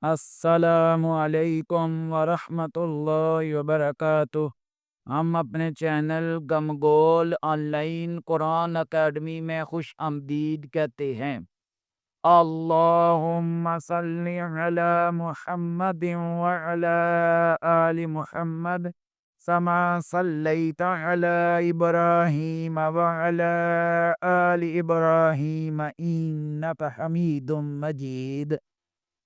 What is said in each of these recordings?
السلام علیکم ورحمۃ اللہ وبرکاتہ۔ ہم اپنے چینل گمگول آن لائن قرآن اکیڈمی میں خوش آمدید کہتے ہیں۔ اللہم صلی علی محمد وعلی آل محمد کما صلیت علی ابراہیم وعلی آل ابراہیم انک حمید مجید۔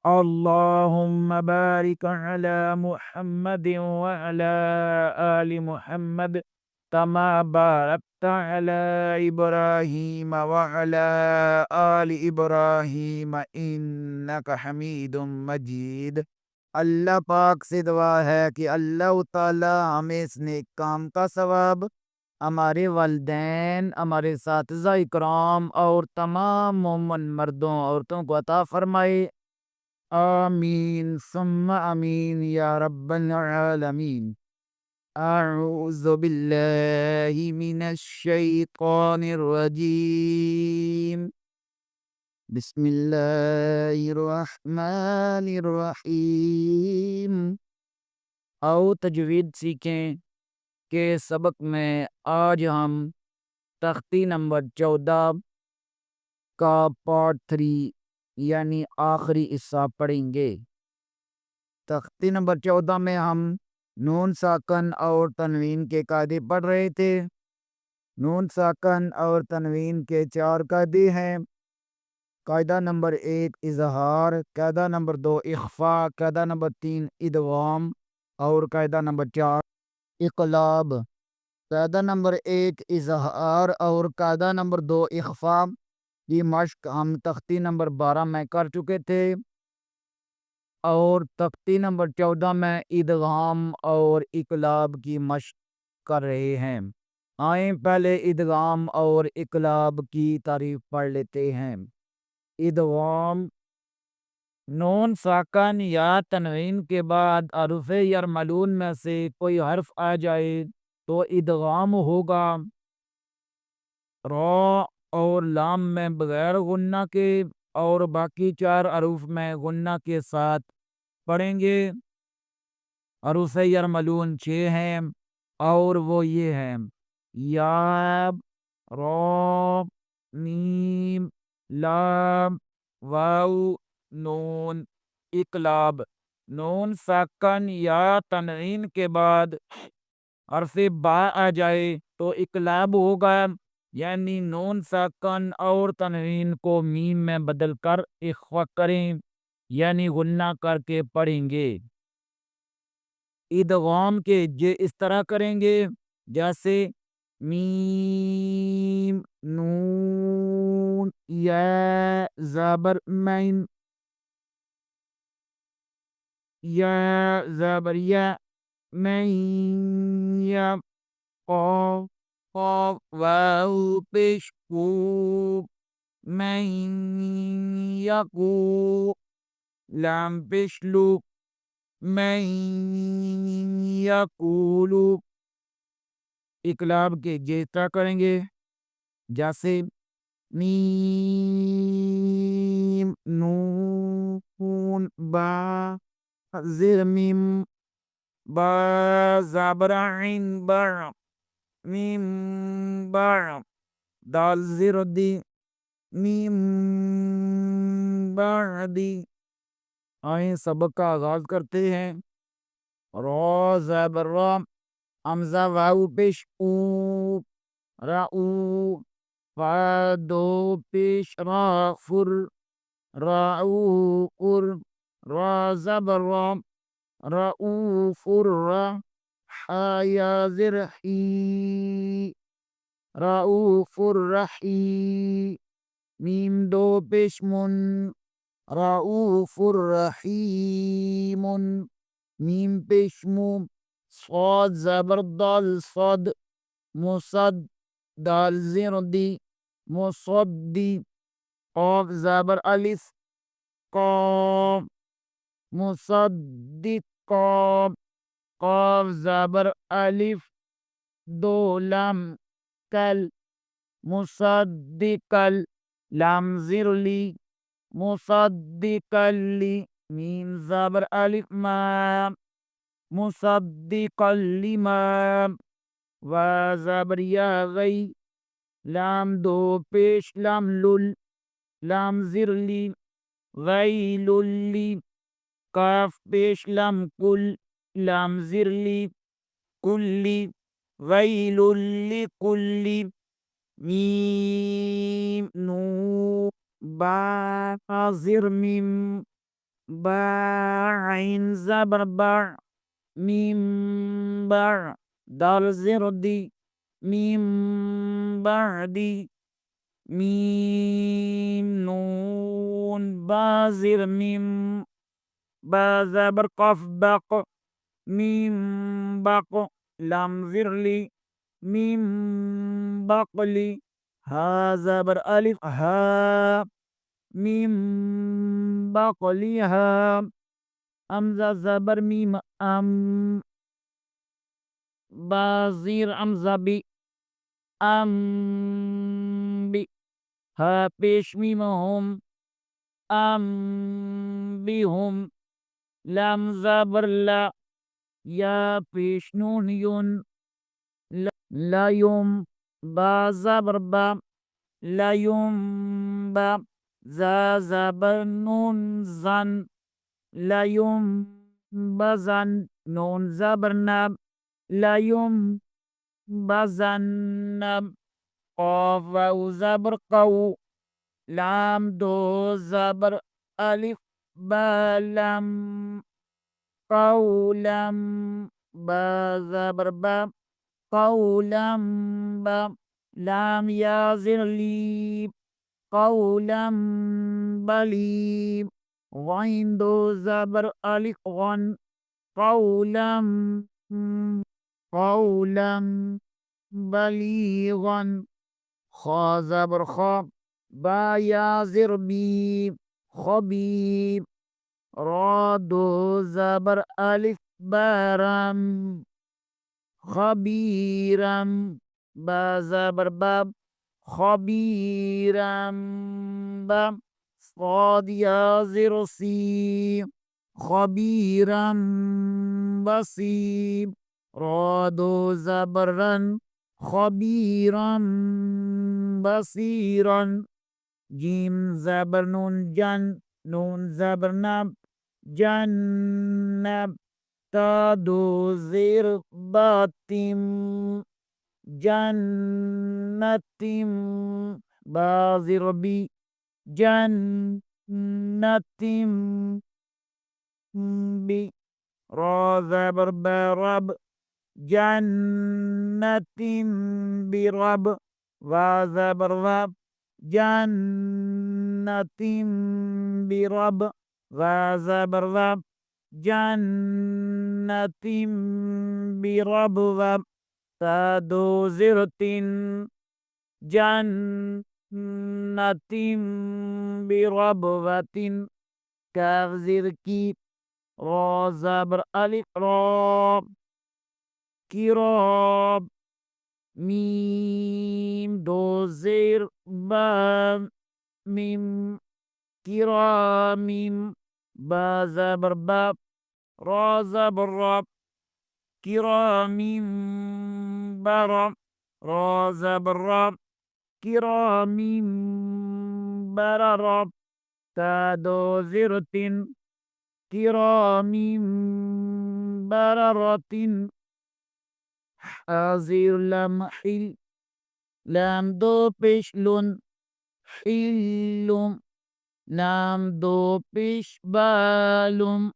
اللہم بارک علی محمد وعلی آل محمد کما بارکت علی ابراہیم وعلی آل ابراہیم انک حمید مجید۔ اللہ پاک سے دعا ہے کہ اللہ تعالی ہمیں اس نیک کام کا ثواب، ہمارے والدین، ہمارے اساتذہ اکرام اور تمام مومن مردوں عورتوں کو عطا فرمائے۔ آمین ثم آمین یا رب العالمین۔ اعوذ باللہ من الشیطان الرجیم، بسم اللہ الرحمن الرحیم۔ آؤ تجوید سیکھیں کہ سبق میں آج ہم تختی نمبر 14 کا پارٹ 3 یعنی آخری حصہ پڑھیں گے۔ تختی نمبر 14 میں ہم نون ساکن اور تنوین کے قاعدے پڑھ رہے تھے۔ نون ساکن اور تنوین کے 4 قاعدے ہیں۔ قاعدہ نمبر 1 اظہار، قاعدہ نمبر 2 اخفاء، قاعدہ نمبر 3 ادغام اور قاعدہ نمبر 4 اقلاب۔ قاعدہ نمبر 1 اظہار اور قاعدہ نمبر 2 اخفاء کی مشق ہم تختی نمبر 12 میں کر چکے تھے، اور تختی نمبر 14 میں ادغام اور اقلاب کی مشق کر رہے ہیں۔ آئیں پہلے ادغام اور اقلاب کی تعریف پڑھ لیتے ہیں۔ ادغام، نون ساکن یا تنوین کے بعد حروف یرملون میں سے کوئی حرف آ جائے تو ادغام ہوگا۔ را اور لام میں بغیر غنہ کے اور باقی 4 حروف میں غنہ کے ساتھ پڑھیں گے۔ حروف یرملون 6 ہیں اور وہ یہ ہیں: یا، را، میم، لام، واو، نون۔ اقلاب، نون ساکن یا تنوین کے بعد حرف با آ جائے تو اقلاب ہوگا، یعنی نون ساکن اور تنوین کو میم میں بدل کر اخفا کریں، یعنی غنہ کر کے پڑھیں گے۔ ادغام کے اس طرح کریں گے جیسے میم، نون، یا زبر مین، یا زبر یا، مین یا، قاف قاف، واو پیش کو، مین یقو، لام پیش لو، من یقولو۔ اقلاب کے جیسا کریں گے جیسے میم، نون، با زیر میم، با زبر عین، بر، میم بر، دال زیر دی، میم بعدی۔ آئیں سبق کا آغاز کرتے ہیں۔ را زبر را، حمزہ واو پیش او، رعو، فا دو پیش را، فر، رعو قر، را زبر را، رعو فر را، حیا زر حی، رعو فر رحی، میم دو پیش من، رعوف الرحیم، میم پیش مو، صاد زبر دال صد، مصد، دال زیر دی، مصدی، قاف زبر الف، قام، مصدق قام، قاف زبر الف، دو لام کل، مصدقل، لام زیر لی، مصدقا لی، ميم زبر ألف ما مصدقا لما وزبر يا غي لام دو پیش لام لل لام زر لی غیل لی کاف پیش لام کل لام زر لی کلی غیل لکلی میم نون با زر میم با عین زبر با میم با دال زر دی میم بعدی میم نون بازر میم بازبر قف بق میم بق لام زرلي میم بقلي ها زبر ألف ها میم بقلي ها أمزة زبر ميم أم بازير أمزة بي أم بي ها پیش میم هم أم بهم لام زبر لا يا پیش نون يون لا يوم با زبر با لا يوم با زا زبر نون زن لا يوم بزن نون زبر نب لا يوم بزن نب قاف و زبر قو لام دو زبر ألف با لام قولم با زبر با قولم با لام يا زرلي قولم بلي غين دو زبر ألف غن قولم قولم بليغا خا زبر خا با يا زربي خبيب را دو زبر ألف بارم خبيرم با زبر باب خبيرم بم صاد يا زرسي خبيرا بصير را دو زبرا خبيرا بصيرا جيم زبر نون جن نون زبر نب جنب تا دو زیر باتیم جنتیم بازر بی جنتیم بی را زبر برب جنتیم برب و زبر رب جنتیم برب و زبر رب جنتیم بربوة تدو زرتين جنتیم بربوة كاف زركي را زبر ألف را كراب ميم دو زر با ميم كراميم با زبر باب را زبر راب كرام برم را زبر راب كرام بررب تدو زرتين كرام بررة حازر لم حل لام دو پیش لون حلم لام دو پیش بالم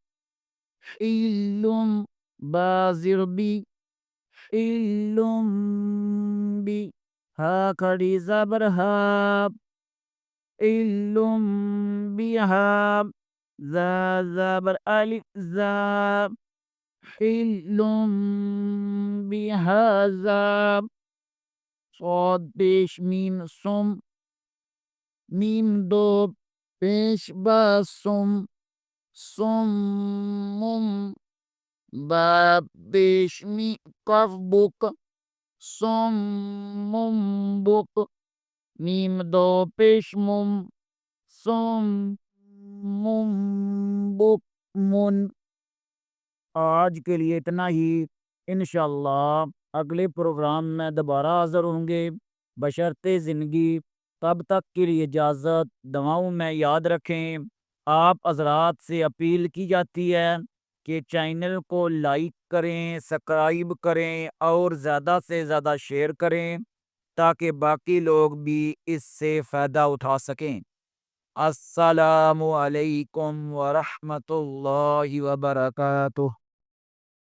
حلم بازر بی حلم بی ها کڑی زبر هاب حلم بهاب ذا زبر ألف ذا حلم بهذا صاد پیش میم سم میم دو پیش با سم صم باب پیش می کف بک صم بک میم دو پیش مم صم بکم۔ آج کے لیے اتنا ہی، انشاءاللہ اگلے پروگرام میں دوبارہ حاضر ہوں گے بشرطِ زندگی۔ تب تک کے لیے اجازت، دعاؤں میں یاد رکھیں۔ آپ حضرات سے اپیل کی جاتی ہے کہ چینل کو لائک کریں، سبسکرائب کریں اور زیادہ سے زیادہ شیئر کریں تاکہ باقی لوگ بھی اس سے فائدہ اٹھا سکیں۔ السلام علیکم ورحمۃ اللہ وبرکاتہ۔